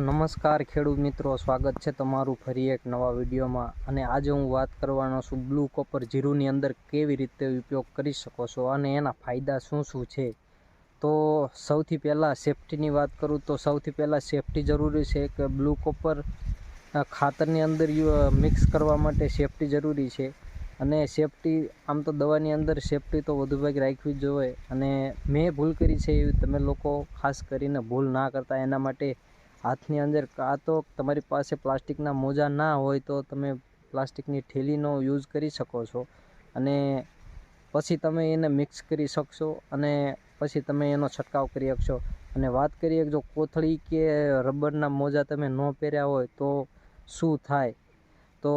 નમસ્કાર ખેડૂત મિત્રો, સ્વાગત છે તમારું ફરી એક નવા વિડીયોમાં। અને આજે હું વાત કરવાનો છું બ્લુ કોપર જીરુની અંદર કેવી રીતે ઉપયોગ કરી શકો છો અને એના ફાયદા શું શું છે। તો સૌથી પહેલાં સેફ્ટીની વાત કરું તો સૌથી પહેલાં સેફ્ટી જરૂરી છે કે બ્લુ કોપર ખાતરની અંદર મિક્સ કરવા માટે સેફ્ટી જરૂરી છે। અને સેફ્ટી આમ તો દવાની અંદર સેફ્ટી તો વધુ ભાગ રાખવી જ જોઈએ। અને મેં ભૂલ કરી છે એવી તમે લોકો ખાસ કરીને ભૂલ ના કરતા। એના માટે હાથની અંદર કાં તો તમારી પાસે પ્લાસ્ટિકના મોજા ના હોય તો તમે પ્લાસ્ટિકની થેલીનો યુઝ કરી શકો છો અને પછી તમે એને મિક્સ કરી શકશો અને પછી તમે એનો છંટકાવ કરી શકશો। અને વાત કરીએ જો કોથળી કે રબરના મોજા તમે ન પહેર્યા હોય તો શું થાય, તો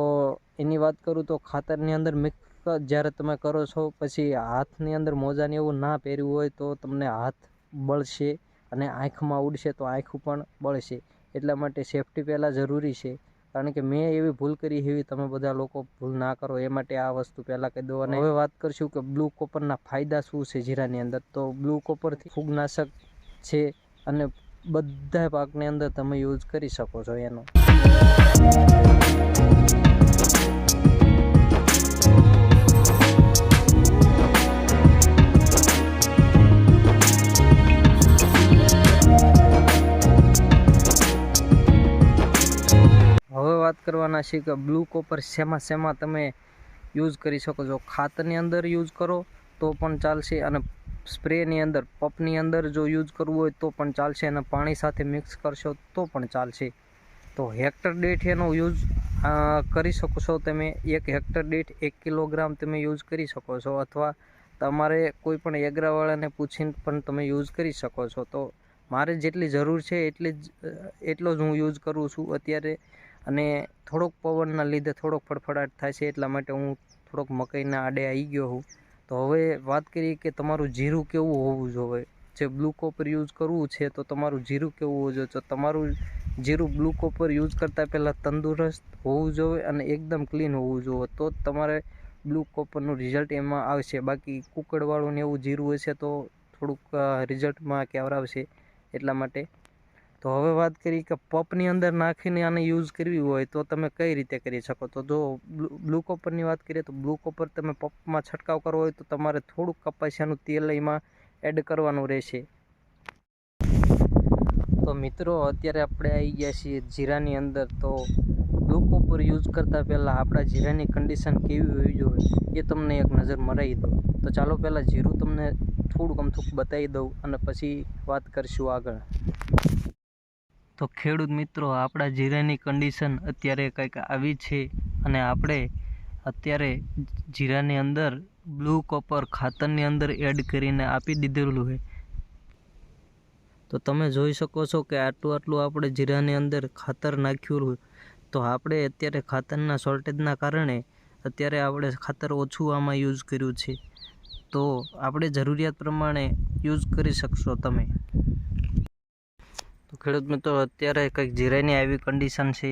એની વાત કરું તો ખાતરની અંદર મિક્સ જ્યારે તમે કરો છો પછી હાથની અંદર મોજાને એવું ના પહેર્યું હોય તો તમને હાથ બળશે અને આંખમાં ઉડશે તો આંખ પણ બળશે। એટલા માટે સેફ્ટી પહેલાં જરૂરી છે, કારણ કે મેં એવી ભૂલ કરી એવી તમે બધા લોકો ભૂલ ના કરો એ માટે આ વસ્તુ પહેલાં કહી દો। અને હવે વાત કરશું કે બ્લુ કોપરના ફાયદા શું છે જીરાની અંદર। તો બ્લુ કોપરથી ફૂગનાશક છે અને બધા પાકની અંદર તમે યુઝ કરી શકો છો એનો। હવે વાત કરવાના છે કે બ્લુ કોપર શેમાં તમે યુઝ કરી શકો છો। ખાતરની અંદર યુઝ કરો તો પણ ચાલશે અને સ્પ્રેની અંદર પંપની અંદર જો યુઝ કરવું હોય તો પણ ચાલશે અને પાણી સાથે મિક્સ કરશો તો પણ ચાલશે। તો હેક્ટર દીઠ એનો યુઝ કરી શકો છો તમે। 1 હેક્ટર દીઠ 1 કિલોગ્રામ તમે યુઝ કરી શકો છો અથવા તમારે કોઈ પણ એગ્રાવાળાને પૂછીને પણ તમે યુઝ કરી શકો છો। તો મારે જેટલી જરૂર છે એટલો જ હું યુઝ કરું છું અત્યારે। અને થોડોક પવનના લીધે થોડોક ફડફડાટ થાય છે એટલા માટે હું થોડોક મકાઈના આડે આવી ગયો હું। તો હવે વાત કરીએ કે તમારું જીરું કેવું હોવું જોઈએ। જે બ્લુ કોપર યુઝ કરવું છે તો તમારું જીરું કેવું હોવું જોઈએ। તો તમારું જીરું બ્લુ કોપર યુઝ કરતાં પહેલાં તંદુરસ્ત હોવું જોઈએ અને એકદમ ક્લીન હોવું જોઈએ, તો જ તમારે બ્લુ કોપરનું રિઝલ્ટ એમાં આવશે। બાકી કુકડવાળું ને એવું જીરું હશે તો થોડુંક રિઝલ્ટમાં કેવરાવશે એટલા માટે। તો હવે વાત કરીએ કે પંપની અંદર નાખીને આને યુઝ કરવી હોય તો તમે કઈ રીતે કરી શકો। તો જો બ્લુ કોપરની વાત કરીએ તો બ્લુ કોપર તમે પંપમાં છંટકાવ કરવો હોય તો તમારે થોડુંક કપાસિયાનું તેલ એમાં એડ કરવાનું રહેશે। તો મિત્રો અત્યારે આપણે આવી ગયા છીએ જીરાની અંદર। તો બ્લુ કોપર યુઝ કરતાં પહેલાં આપણા જીરાની કન્ડિશન કેવી હોવી જોઈએ એ તમને એક નજર મરાવી દઉં। તો ચાલો પહેલાં જીરું તમને થોડુંક અમથુંક બતાવી દઉં અને પછી વાત કરીશું આગળ। તો ખેડૂત મિત્રો, આપણા જીરાની કન્ડિશન અત્યારે કંઈક આવી છે અને આપણે અત્યારે જીરાની અંદર બ્લુ કોપર ખાતરની અંદર એડ કરીને આપી દીધેલું છે। તો તમે જોઈ શકો છો કે આટલું આપણે જીરાની અંદર ખાતર નાખ્યું। તો આપણે અત્યારે ખાતરના શોર્ટેજના કારણે અત્યારે આપણે ખાતર ઓછું આમાં યુઝ કર્યું છે, તો આપણે જરૂરિયાત પ્રમાણે યુઝ કરી શકશો તમે। તો ખેડૂત મિત્રો, અત્યારે કંઈક જીરાની આવી કન્ડિશન છે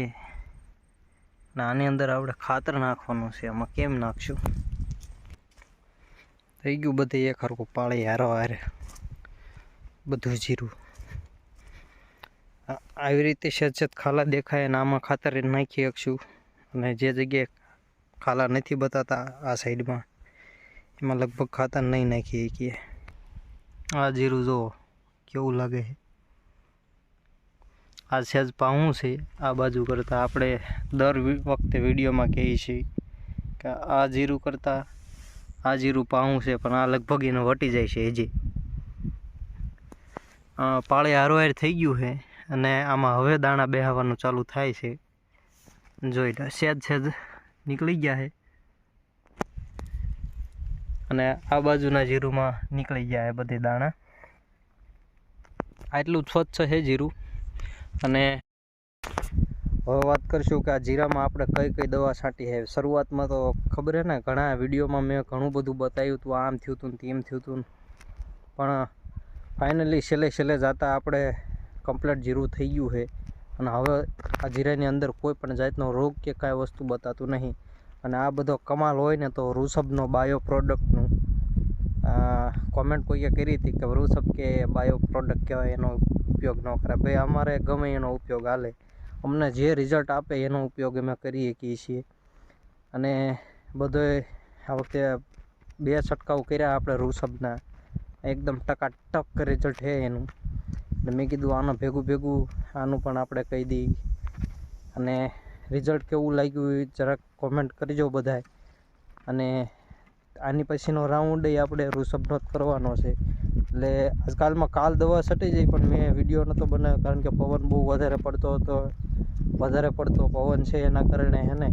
અને આની અંદર આપણે ખાતર નાખવાનું છે। આમાં કેમ નાખશું, થઈ ગયું બધે એક હરખું પાળી હારે બધું જીરું આવી રીતે સહેજ ખાલા દેખાય અને આમાં ખાતર નાખી શકશું। અને જે જગ્યાએ ખાલા નથી બતાતા આ સાઈડમાં એમાં લગભગ ખાતર નહીં નાખી શકીએ। આ જીરું જુઓ કેવું લાગે છે। આ સહેજ પાવું છે આ બાજુ કરતાં। આપણે દર વખતે વિડીયોમાં કહીએ છીએ કે આ જીરું કરતાં આ જીરું પાવું છે, પણ આ લગભગ એને વટી જાય છે હજી। પાળે હારવાર થઈ ગયું છે અને આમાં હવે દાણા બેહવાનું ચાલુ થાય છે। જોઈ લો સહેજ નીકળી ગયા છે અને આ બાજુના જીરુંમાં નીકળી ગયા છે બધે દાણા। આટલું સ્વચ્છ છે જીરું। અને હવે વાત કરીશું કે આ જીરામાં આપણે કઈ કઈ દવા છાંટી છે। શરૂઆતમાં તો ખબર છે ને, ઘણા વિડીયોમાં મેં ઘણું બધું બતાવ્યું હતું, આમ થયું હતું તેમ થયું હતું, પણ ફાઇનલી છેલ્લે જતા આપણે કમ્પ્લીટ જીરું થઈ ગયું છે અને હવે આ જીરાની અંદર કોઈ પણ જાતનો રોગ કે કાંઈ વસ્તુ બતાતું નહીં। અને આ બધો કમાલ હોય ને તો વૃષભનો બાયો પ્રોડક્ટનું કોમેન્ટ કોઈએ કરી હતી કે વૃષભ કે બાયો પ્રોડક્ટ કહેવાય, એનો ઉપયોગ ન કરે ભાઈ, અમારે ગમે એનો ઉપયોગ હાલે, અમને જે રિઝલ્ટ આપે એનો ઉપયોગ અમે કરી શકીએ છીએ. અને બધોય આ વખતે 2 છંટકાવ કર્યા આપણે રૂસબના, એકદમ ટકાટક રિઝલ્ટ છે એનું. એટલે મેં કીધું આનું ભેગું આનું પણ આપણે કહી દઈએ. અને રિઝલ્ટ કેવું લાગ્યું એ જરાક કોમેન્ટ કરજો બધાય. અને આની પછીનો રાઉન્ડ આપણે રૂસબનો જ કરવાનો છે. એટલે આજકાલમાં કાલ દવા છટી જાય, પણ મેં વિડીયો નહોતો બનાવ્યો કારણ કે પવન બહુ વધારે પડતો પવન છે, એના કારણે હે ને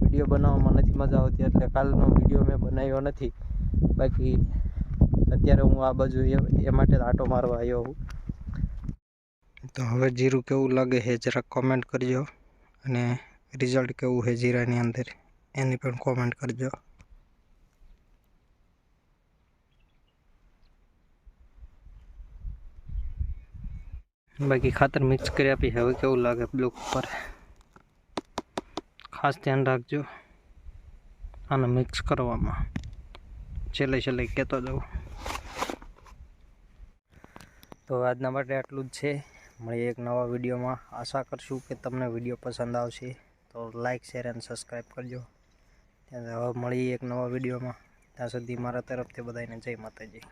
વિડીયો બનાવવામાં નથી મજા આવતી, એટલે કાલનો વિડીયો મેં બનાવ્યો નથી. બાકી અત્યારે હું આ બાજુ એ માટે આંટો મારવા આવ્યો હું. તો હવે જીરું કેવું લાગે છે જરાક કોમેન્ટ કરજો, અને રિઝલ્ટ કેવું છે જીરાની અંદર એની પણ કોમેન્ટ કરજો. બાકી ખાતર મિક્સ કરી આપી, હવે કેવું લાગે બ્લુ પર ખાસ ધ્યાન રાખજો આને મિક્સ કરવામાં, છેલ્લે કહેતો જાઉં. તો આજના માટે આટલું જ છે. મળીએ એક નવા વિડીયોમાં. આશા કરશું કે તમને વિડીયો પસંદ આવશે, તો લાઇક, શેર અને સબસ્ક્રાઈબ કરજો. હવે મળીએ એક નવા વિડીયોમાં. ત્યાં સુધી મારા તરફથી બધાને જય માતાજી.